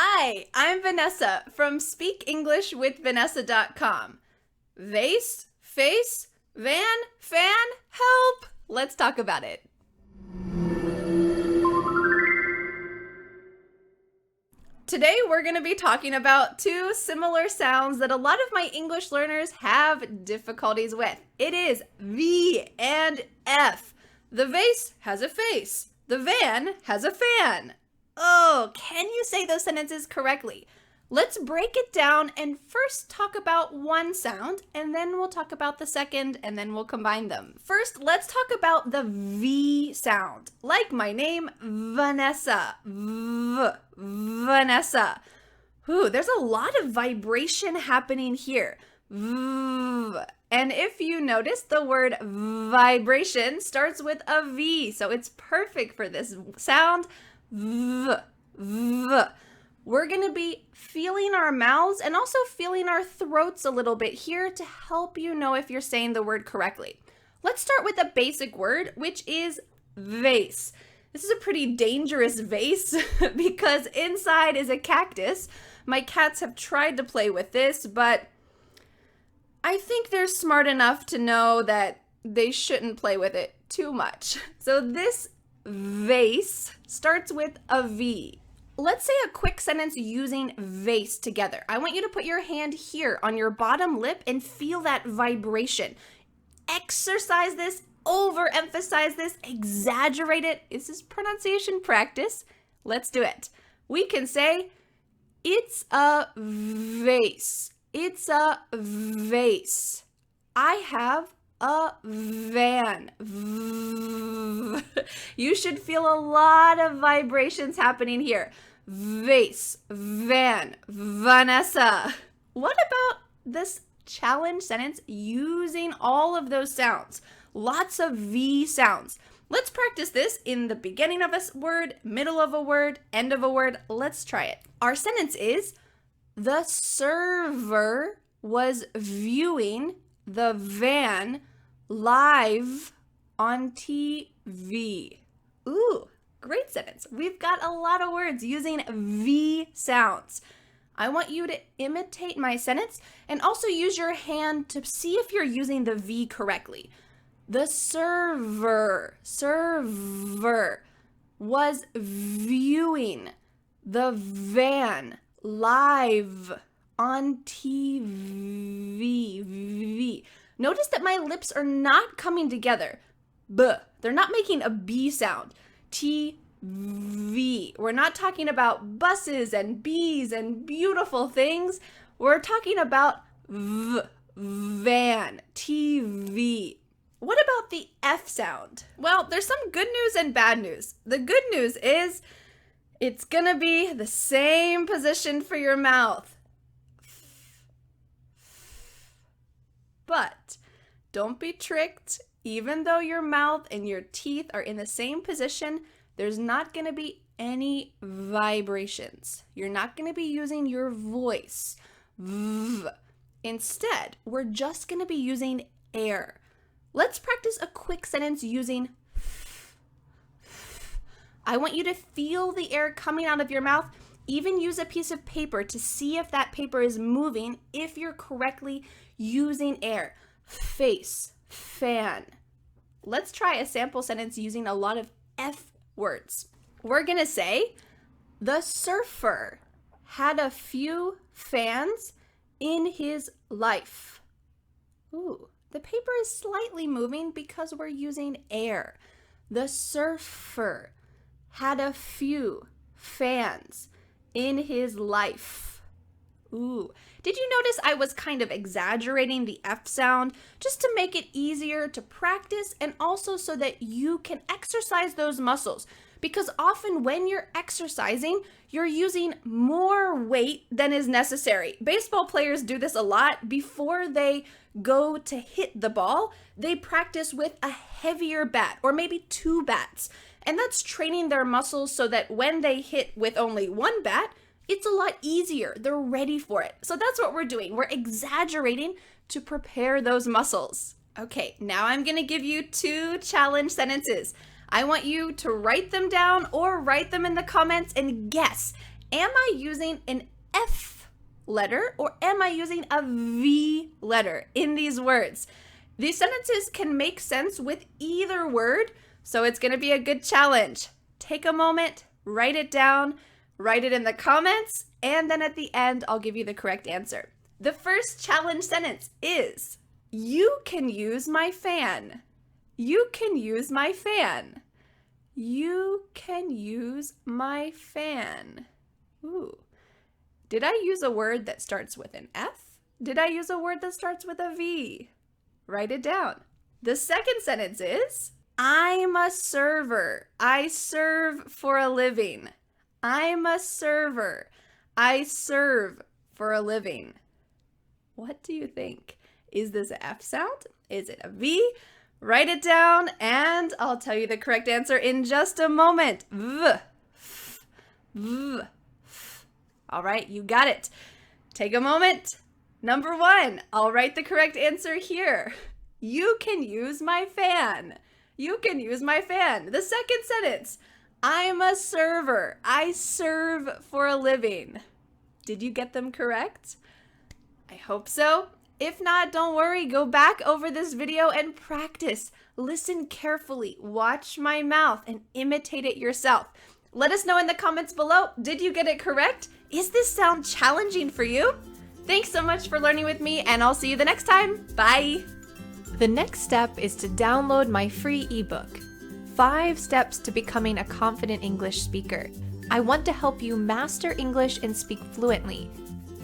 Hi, I'm Vanessa from SpeakEnglishWithVanessa.com. Vase, face, van, fan, help! Let's talk about it. Today we're going to be talking about two similar sounds that a lot of my English learners have difficulties with. It is V and F. The vase has a face. The van has a fan. Oh, can you say those sentences correctly? Let's break it down and first talk about one sound, and then we'll talk about the second, and then we'll combine them. First, let's talk about the V sound. Like my name, Vanessa. Vanessa. Ooh, there's a lot of vibration happening here. And if you notice, the word vibration starts with a V, so it's perfect for this sound. V. We're going to be feeling our mouths and also feeling our throats a little bit here to help you know if you're saying the word correctly. Let's start with a basic word, which is vase. This is a pretty dangerous vase because inside is a cactus. My cats have tried to play with this, but I think they're smart enough to know that they shouldn't play with it too much. So this vase starts with a V. Let's say a quick sentence using vase together. I want you to put your hand here on your bottom lip and feel that vibration. Exercise this, overemphasize this, exaggerate it. This is pronunciation practice. Let's do it. We can say, it's a vase. It's a vase. I have a van. You should feel a lot of vibrations happening here. Vase, van, Vanessa. What about this challenge sentence using all of those sounds? Lots of V sounds. Let's practice this in the beginning of a word, middle of a word, end of a word. Let's try it. Our sentence is, the server was viewing the van live on TV. Ooh, great sentence. We've got a lot of words using V sounds. I want you to imitate my sentence and also use your hand to see if you're using the V correctly. The server was viewing the van live on TV. Notice that my lips are not coming together. B. They're not making a B sound. TV. We're not talking about buses and bees and beautiful things. We're talking about van. TV. What about the F sound? Well, there's some good news and bad news. The good news is it's gonna be the same position for your mouth. But don't be tricked. Even though your mouth and your teeth are in the same position, there's not going to be any vibrations. You're not going to be using your voice. Instead, we're just going to be using air. Let's practice a quick sentence using I want you to feel the air coming out of your mouth. Even use a piece of paper to see if that paper is moving, if you're correctly using air. Face, fan. Let's try a sample sentence using a lot of F words. We're gonna say, the surfer had a few fans in his life. Ooh, the paper is slightly moving because we're using air. The surfer had a few fans in his life. Ooh. Did you notice I was kind of exaggerating the F sound just to make it easier to practice and also so that you can exercise those muscles? Because often when you're exercising, you're using more weight than is necessary. Baseball players do this a lot. Before they go to hit the ball, they practice with a heavier bat or maybe two bats. And that's training their muscles so that when they hit with only one bat, it's a lot easier. They're ready for it. So that's what we're doing. We're exaggerating to prepare those muscles. Okay, now I'm gonna give you two challenge sentences. I want you to write them down or write them in the comments and guess Am I using an F letter or am I using a V letter in these words? These sentences can make sense with either word, so it's going to be a good challenge. Take a moment, write it down, write it in the comments, and then at the end, I'll give you the correct answer. The first challenge sentence is, you can use my fan. You can use my fan. You can use my fan. Ooh. Did I use a word that starts with an F? Did I use a word that starts with a V? Write it down. The second sentence is, I'm a server. I serve for a living. I'm a server. I serve for a living. What do you think? Is this an F sound? Is it a V? Write it down and I'll tell you the correct answer in just a moment. V, f, v, f. All right, you got it. Take a moment. Number 1, I'll write the correct answer here. You can use my fan. You can use my fan. The second sentence, I'm a server. I serve for a living. Did you get them correct? I hope so. If not, don't worry. Go back over this video and practice. Listen carefully, watch my mouth, and imitate it yourself. Let us know in the comments below, did you get it correct? Is this sound challenging for you? Thanks so much for learning with me, and I'll see you the next time. Bye! The next step is to download my free ebook, 5 Steps to Becoming a Confident English Speaker. I want to help you master English and speak fluently.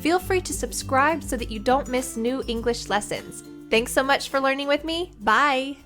Feel free to subscribe so that you don't miss new English lessons. Thanks so much for learning with me. Bye!